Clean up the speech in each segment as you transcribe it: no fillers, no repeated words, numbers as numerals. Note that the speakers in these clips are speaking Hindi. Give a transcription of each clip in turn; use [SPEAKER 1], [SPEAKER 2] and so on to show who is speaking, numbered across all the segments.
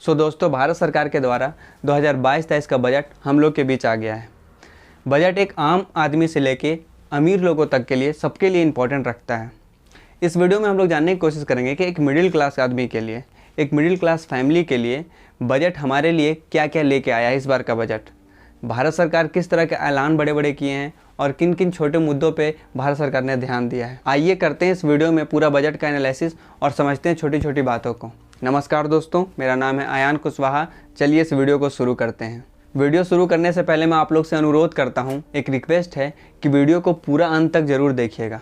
[SPEAKER 1] दोस्तों, भारत सरकार के द्वारा 2022-23 का बजट हम लोग के बीच आ गया है। बजट एक आम आदमी से लेके अमीर लोगों तक के लिए सबके लिए इम्पोर्टेंट रखता है। इस वीडियो में हम लोग जानने की कोशिश करेंगे कि एक मिडिल क्लास आदमी के लिए, एक मिडिल क्लास फैमिली के लिए बजट हमारे लिए क्या क्या लेके आया है। इस बार का बजट भारत सरकार किस तरह के ऐलान बड़े बड़े किए हैं और किन किन छोटे मुद्दों पे भारत सरकार ने ध्यान दिया है। आइए करते हैं इस वीडियो में पूरा बजट का एनालिसिस और समझते हैं छोटी छोटी बातों को। नमस्कार दोस्तों, मेरा नाम है आयान कुशवाहा। चलिए इस वीडियो को शुरू करते हैं। वीडियो शुरू करने से पहले मैं आप लोग से अनुरोध करता हूं, एक रिक्वेस्ट है कि वीडियो को पूरा अंत तक ज़रूर देखिएगा,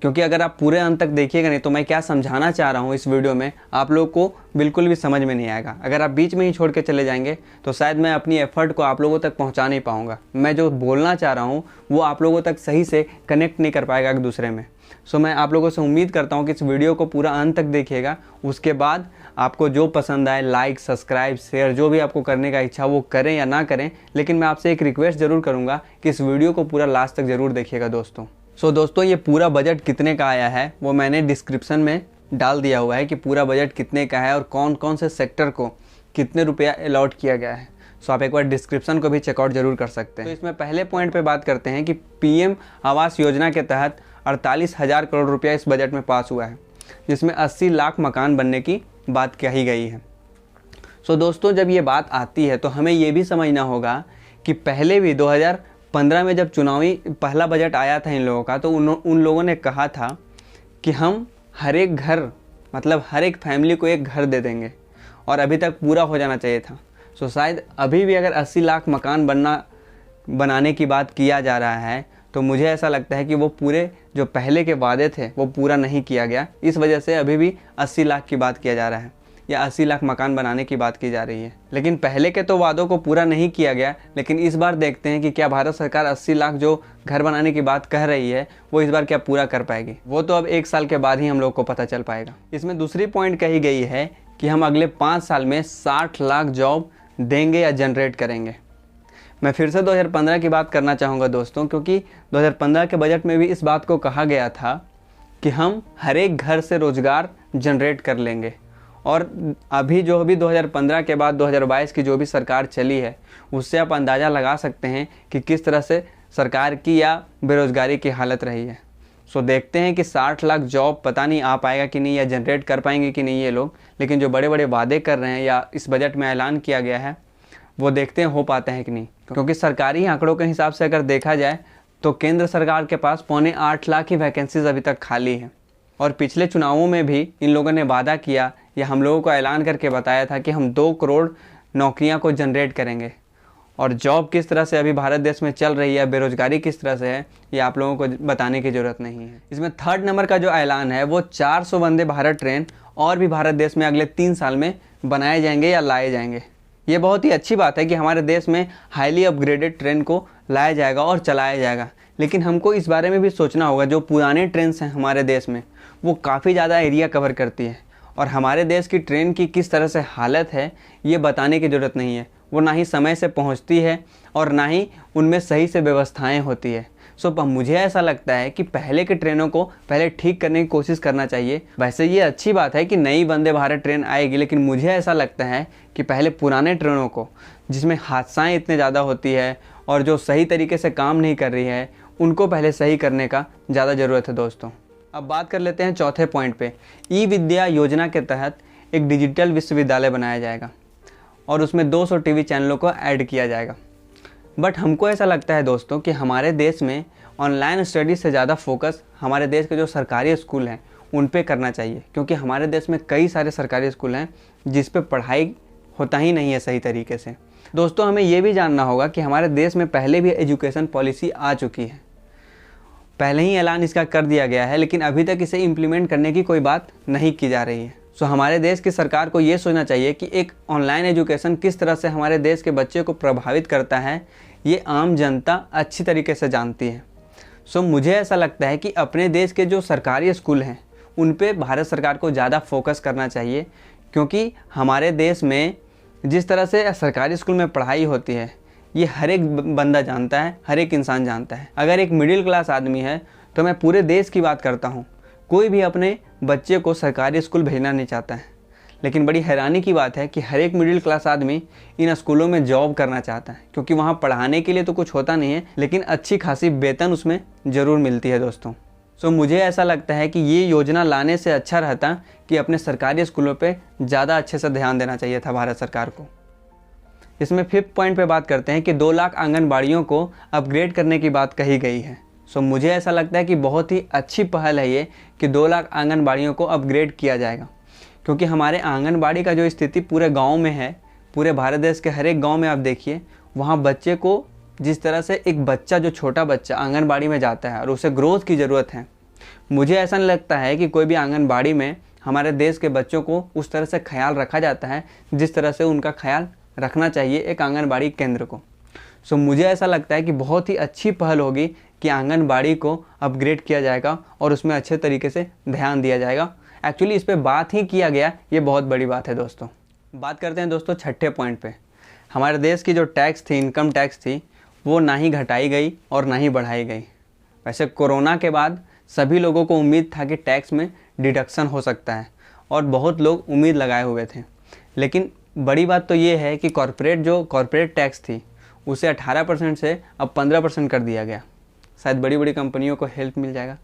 [SPEAKER 1] क्योंकि अगर आप पूरे अंत तक देखिएगा नहीं तो मैं क्या समझाना चाह रहा हूँ इस वीडियो में आप लोग को बिल्कुल भी समझ में नहीं आएगा। अगर आप बीच में ही छोड़ के चले जाएंगे तो शायद मैं अपनी एफर्ट को आप लोगों तक पहुँचा नहीं पाऊँगा। मैं जो बोलना चाह रहा हूँ वो आप लोगों तक सही से कनेक्ट नहीं कर पाएगा एक दूसरे में। मैं आप लोगों से उम्मीद करता हूँ कि इस वीडियो को पूरा अंत तक देखिएगा। उसके बाद आपको जो पसंद आए लाइक, सब्सक्राइब, शेयर जो भी आपको करने का इच्छा वो करें या ना करें, लेकिन मैं आपसे एक रिक्वेस्ट ज़रूर करूँगा कि इस वीडियो को पूरा लास्ट तक ज़रूर देखिएगा दोस्तों। दोस्तों, ये पूरा बजट कितने का आया है वो मैंने डिस्क्रिप्शन में डाल दिया हुआ है कि पूरा बजट कितने का है और कौन कौन से सेक्टर को कितने रुपया अलॉट किया गया है। आप एक बार डिस्क्रिप्शन को भी चेकआउट जरूर कर सकते हैं। तो इसमें पहले पॉइंट पे बात करते हैं कि पीएम आवास योजना के तहत 48,000 करोड़ रुपया इस बजट में पास हुआ है, जिसमें 80 लाख मकान बनने की बात कही गई है। दोस्तों, जब ये बात आती है तो हमें ये भी समझना होगा कि पहले भी 2015 में जब चुनावी पहला बजट आया था इन लोगों का, तो उन लोगों ने कहा था कि हम हर एक घर, मतलब हर एक फैमिली को एक घर दे देंगे और अभी तक पूरा हो जाना चाहिए था। शायद अभी भी अगर 80 लाख मकान बनाने की बात किया जा रहा है तो मुझे ऐसा लगता है कि वो पूरे जो पहले के वादे थे वो पूरा नहीं किया गया। इस वजह से अभी भी 80 लाख की बात किया जा रहा है या 80 लाख मकान बनाने की बात की जा रही है। लेकिन पहले के तो वादों को पूरा नहीं किया गया, लेकिन इस बार देखते हैं कि क्या भारत सरकार 80 लाख जो घर बनाने की बात कह रही है वो इस बार क्या पूरा कर पाएगी। वो तो अब 1 साल के बाद ही हम लोग को पता चल पाएगा। इसमें दूसरी पॉइंट कही गई है कि हम अगले 5 साल में 60 लाख जॉब देंगे या जनरेट करेंगे। मैं फिर से 2015 की बात करना चाहूँगा दोस्तों, क्योंकि 2015 के बजट में भी इस बात को कहा गया था कि हम हर एक घर से रोज़गार जनरेट कर लेंगे। और अभी जो भी 2015 के बाद 2022 की जो भी सरकार चली है उससे आप अंदाज़ा लगा सकते हैं कि किस तरह से सरकार की या बेरोज़गारी की हालत रही है। देखते हैं कि 60 लाख जॉब पता नहीं आ पाएगा कि नहीं या जनरेट कर पाएंगे कि नहीं ये लोग, लेकिन जो बड़े बड़े वादे कर रहे हैं या इस बजट में ऐलान किया गया है वो देखते हैं हो पाते हैं कि नहीं। क्योंकि सरकारी आंकड़ों के हिसाब से अगर देखा जाए तो केंद्र सरकार के पास 8.25 लाख की वैकेंसीज अभी तक खाली है। और पिछले चुनावों में भी इन लोगों ने वादा किया या हम लोगों को ऐलान करके बताया था कि हम 2 करोड़ नौकरियां को जनरेट करेंगे। और जॉब किस तरह से अभी भारत देश में चल रही है, बेरोजगारी किस तरह से है, ये आप लोगों को बताने की ज़रूरत नहीं है। इसमें 3rd नंबर का जो ऐलान है वो 400 वंदे भारत ट्रेन और भी भारत देश में अगले 3 साल में बनाए जाएंगे या लाए जाएंगे। ये बहुत ही अच्छी बात है कि हमारे देश में हाईली अपग्रेडेड ट्रेन को लाया जाएगा और चलाया जाएगा। लेकिन हमको इस बारे में भी सोचना होगा, जो पुराने ट्रेन हैं हमारे देश में वो काफ़ी ज़्यादा एरिया कवर करती है और हमारे देश की ट्रेन की किस तरह से हालत है ये बताने की ज़रूरत नहीं है। वो ना ही समय से पहुंचती है और ना ही उनमें सही से व्यवस्थाएं होती है। मुझे ऐसा लगता है कि पहले के ट्रेनों को पहले ठीक करने की कोशिश करना चाहिए। वैसे ये अच्छी बात है कि नई वंदे भारत ट्रेन आएगी, लेकिन मुझे ऐसा लगता है कि पहले पुराने ट्रेनों को, जिसमें हादसाएँ इतने ज़्यादा होती है और जो सही तरीके से काम नहीं कर रही है, उनको पहले सही करने का ज़्यादा ज़रूरत है दोस्तों। अब बात कर लेते हैं चौथे पॉइंट पे। ई विद्या योजना के तहत एक डिजिटल विश्वविद्यालय बनाया जाएगा और उसमें 200 टीवी चैनलों को ऐड किया जाएगा। बट हमको ऐसा लगता है दोस्तों कि हमारे देश में ऑनलाइन स्टडी से ज़्यादा फोकस हमारे देश के जो सरकारी स्कूल हैं उन पे करना चाहिए, क्योंकि हमारे देश में कई सारे सरकारी स्कूल हैं जिस पे पढ़ाई होता ही नहीं है सही तरीके से। दोस्तों, हमें ये भी जानना होगा कि हमारे देश में पहले भी एजुकेशन पॉलिसी आ चुकी है, पहले ही ऐलान इसका कर दिया गया है, लेकिन अभी तक इसे इम्प्लीमेंट करने की कोई बात नहीं की जा रही है। हमारे देश की सरकार को ये सोचना चाहिए कि एक ऑनलाइन एजुकेशन किस तरह से हमारे देश के बच्चे को प्रभावित करता है ये आम जनता अच्छी तरीके से जानती है। मुझे ऐसा लगता है कि अपने देश के जो सरकारी स्कूल हैं उन पे भारत सरकार को ज़्यादा फोकस करना चाहिए, क्योंकि हमारे देश में जिस तरह से सरकारी स्कूल में पढ़ाई होती है ये हर एक बंदा जानता है, हर एक इंसान जानता है। अगर एक मिडिल क्लास आदमी है तो मैं पूरे देश की बात करता हूँ, कोई भी अपने बच्चे को सरकारी स्कूल भेजना नहीं चाहता है, लेकिन बड़ी हैरानी की बात है कि हर एक मिडिल क्लास आदमी इन स्कूलों में जॉब करना चाहता है, क्योंकि वहाँ पढ़ाने के लिए तो कुछ होता नहीं है, लेकिन अच्छी खासी वेतन उसमें ज़रूर मिलती है दोस्तों। सो मुझे ऐसा लगता है कि ये योजना लाने से अच्छा रहता कि अपने सरकारी स्कूलों पे ज़्यादा अच्छे से ध्यान देना चाहिए था भारत सरकार को। इसमें 5th पॉइंट पे बात करते हैं कि 2 लाख आंगनबाड़ियों को अपग्रेड करने की बात कही गई है। सो मुझे ऐसा लगता है कि बहुत ही अच्छी पहल है ये कि 2 लाख आंगनबाड़ियों को अपग्रेड किया जाएगा, क्योंकि हमारे आंगनबाड़ी का जो स्थिति पूरे गाँव में है, पूरे भारत देश के हर एक गाँव में आप देखिए, वहाँ बच्चे को जिस तरह से एक बच्चा, जो छोटा बच्चा आंगनबाड़ी में जाता है और उसे ग्रोथ की ज़रूरत है, मुझे ऐसा नहीं लगता है कि कोई भी आंगनबाड़ी में हमारे देश के बच्चों को उस तरह से ख्याल रखा जाता है जिस तरह से उनका ख्याल रखना चाहिए एक आंगनबाड़ी केंद्र को। सो मुझे ऐसा लगता है कि बहुत ही अच्छी पहल होगी कि आंगनबाड़ी को अपग्रेड किया जाएगा और उसमें अच्छे तरीके से ध्यान दिया जाएगा। एक्चुअली इस पर बात ही किया गया, ये बहुत बड़ी बात है दोस्तों। बात करते हैं दोस्तों 6ठे पॉइंट पे। हमारे देश की जो टैक्स थी, इनकम टैक्स थी, वो ना ही घटाई गई और ना ही बढ़ाई गई। वैसे कोरोना के बाद सभी लोगों को उम्मीद था कि टैक्स में डिडक्शन हो सकता है और बहुत लोग उम्मीद लगाए हुए थे, लेकिन बड़ी बात तो ये है कि कॉरपोरेट टैक्स थी उसे 18% से अब 15% कर दिया गया। शायद बड़ी बड़ी कंपनियों को हेल्प मिल जाएगा।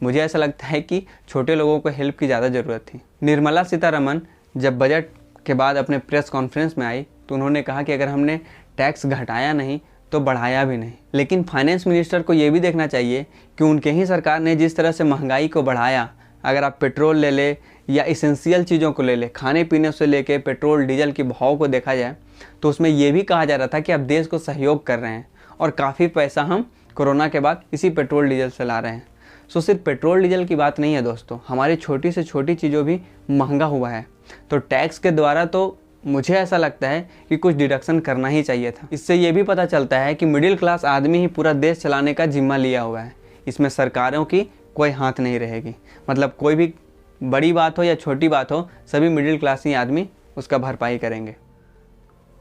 [SPEAKER 1] मुझे ऐसा लगता है कि छोटे लोगों को हेल्प की ज़्यादा ज़रूरत थी। निर्मला सीतारमण जब बजट के बाद अपने प्रेस कॉन्फ्रेंस में आई तो उन्होंने कहा कि अगर हमने टैक्स घटाया नहीं तो बढ़ाया भी नहीं। लेकिन फाइनेंस मिनिस्टर को ये भी देखना चाहिए कि उनके ही सरकार ने जिस तरह से महंगाई को बढ़ाया, अगर आप पेट्रोल ले ले या इसेंशियल चीज़ों को ले ले, खाने पीने से लेके पेट्रोल डीजल के भाव को देखा जाए तो उसमें ये भी कहा जा रहा था कि आप देश को सहयोग कर रहे हैं और काफ़ी पैसा हम कोरोना के बाद इसी पेट्रोल डीजल से ला रहे हैं। सो सिर्फ पेट्रोल डीजल की बात नहीं है दोस्तों, हमारी छोटी से छोटी चीज़ों भी महंगा हुआ है। तो टैक्स के द्वारा तो मुझे ऐसा लगता है कि कुछ डिडक्शन करना ही चाहिए था। इससे ये भी पता चलता है कि मिडिल क्लास आदमी ही पूरा देश चलाने का जिम्मा लिया हुआ है, इसमें सरकारों की कोई हाथ नहीं रहेगी। मतलब कोई भी बड़ी बात हो या छोटी बात हो, सभी मिडिल क्लास ही आदमी उसका भरपाई करेंगे।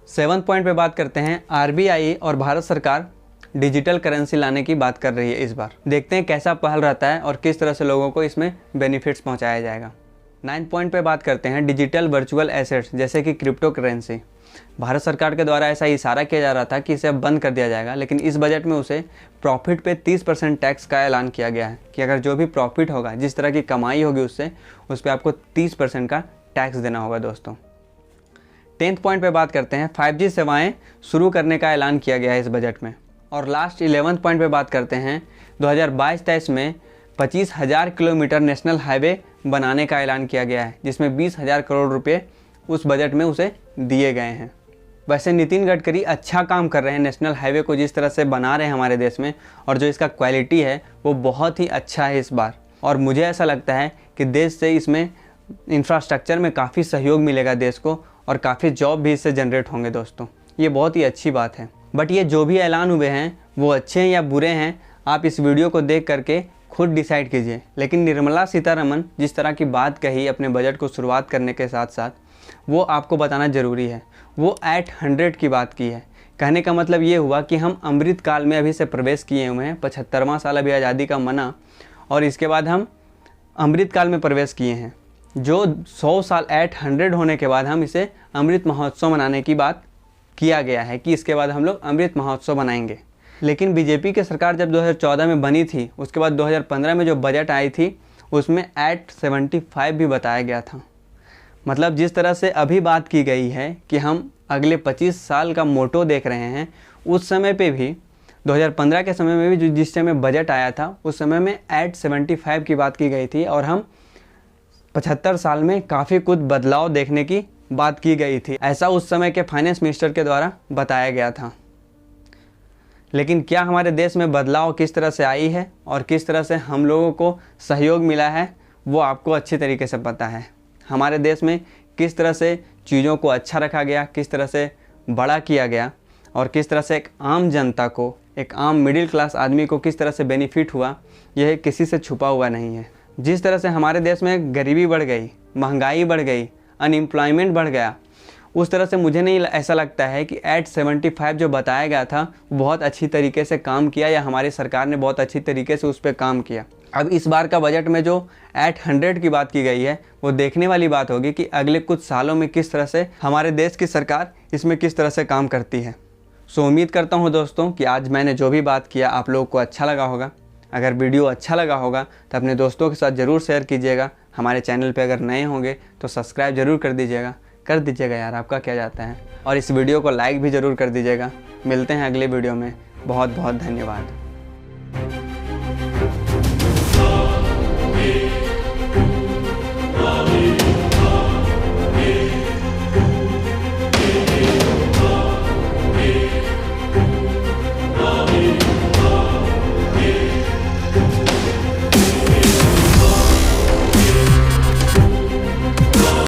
[SPEAKER 1] 7th पॉइंट पे बात करते हैं। RBI और भारत सरकार डिजिटल करेंसी लाने की बात कर रही है इस बार। देखते हैं कैसा पहल रहता है और किस तरह से लोगों को इसमें बेनिफिट्स पहुंचाया जाएगा। 9th पॉइंट पे बात करते हैं डिजिटल वर्चुअल एसेट्स जैसे कि क्रिप्टो करेंसी। भारत सरकार के द्वारा ऐसा इशारा किया जा रहा था कि इसे अब बंद कर दिया जाएगा, लेकिन इस बजट में उसे प्रॉफिट पे 30% टैक्स का ऐलान किया गया है कि अगर जो भी प्रॉफिट होगा, जिस तरह की कमाई होगी उससे, उस पर आपको 30% का टैक्स देना होगा दोस्तों। 10th पॉइंट पे बात करते हैं 5G सेवाएं शुरू करने का ऐलान किया गया है इस बजट में। और लास्ट 11th पॉइंट पे बात करते हैं 2022-23 में 25,000 किलोमीटर नेशनल हाईवे बनाने का ऐलान किया गया है, जिसमें 20,000 करोड़ रुपए उस बजट में उसे दिए गए हैं। वैसे नितिन गडकरी अच्छा काम कर रहे हैं, नेशनल हाईवे को जिस तरह से बना रहे हैं हमारे देश में, और जो इसका क्वालिटी है वो बहुत ही अच्छा है इस बार। और मुझे ऐसा लगता है कि देश से इसमें इंफ्रास्ट्रक्चर में काफ़ी सहयोग मिलेगा देश को, और काफ़ी जॉब भी इससे जनरेट होंगे दोस्तों। ये बहुत ही अच्छी बात है। बट ये जो भी ऐलान हुए हैं वो अच्छे हैं या बुरे हैं, आप इस वीडियो को देख करके खुद डिसाइड कीजिए। लेकिन निर्मला सीतारमण जिस तरह की बात कही अपने बजट को शुरुआत करने के साथ साथ, वो आपको बताना ज़रूरी है। वो एट 100 की बात की है। कहने का मतलब ये हुआ कि हम अमृत काल में अभी से प्रवेश किए हुए हैं। 75वां साल अभी आज़ादी का मना, और इसके बाद हम अमृत काल में प्रवेश किए हैं, जो 100 साल एट 100 होने के बाद हम इसे अमृत महोत्सव मनाने की बात किया गया है कि इसके बाद हम लोग अमृत महोत्सव मनाएंगे। लेकिन बीजेपी की सरकार जब 2014 में बनी थी, उसके बाद 2015 में जो बजट आई थी उसमें एट 75 भी बताया गया था। मतलब जिस तरह से अभी बात की गई है कि हम अगले 25 साल का मोटो देख रहे हैं, उस समय पे भी 2015 के समय में भी जिस समय बजट आया था उस समय में एट 75 की बात की गई थी, और हम 75 साल में काफ़ी कुछ बदलाव देखने की बात की गई थी, ऐसा उस समय के फाइनेंस मिनिस्टर के द्वारा बताया गया था। लेकिन क्या हमारे देश में बदलाव किस तरह से आई है और किस तरह से हम लोगों को सहयोग मिला है, वो आपको अच्छी तरीके से पता है। हमारे देश में किस तरह से चीज़ों को अच्छा रखा गया, किस तरह से बड़ा किया गया, और किस तरह से एक आम जनता को, एक आम मिडिल क्लास आदमी को किस तरह से बेनिफिट हुआ, यह किसी से छुपा हुआ नहीं है। जिस तरह से हमारे देश में गरीबी बढ़ गई, महंगाई बढ़ गई, अनएम्प्लॉयमेंट बढ़ गया, उस तरह से मुझे नहीं ऐसा लगता है कि एट 75 जो बताया गया था वो बहुत अच्छी तरीके से काम किया या हमारी सरकार ने बहुत अच्छी तरीके से उस पर काम किया। अब इस बार का बजट में जो एट 100 की बात की गई है वो देखने वाली बात होगी कि अगले कुछ सालों में किस तरह से हमारे देश की सरकार इसमें किस तरह से काम करती है। सो उम्मीद करता हूँ दोस्तों कि आज मैंने जो भी बात किया आप लोगों को अच्छा लगा होगा। अगर वीडियो अच्छा लगा होगा तो अपने दोस्तों के साथ ज़रूर शेयर कीजिएगा। हमारे चैनल पे अगर नए होंगे तो सब्सक्राइब ज़रूर कर दीजिएगा यार, आपका क्या जाता है। और इस वीडियो को लाइक भी ज़रूर कर दीजिएगा। मिलते हैं अगले वीडियो में। बहुत बहुत धन्यवाद।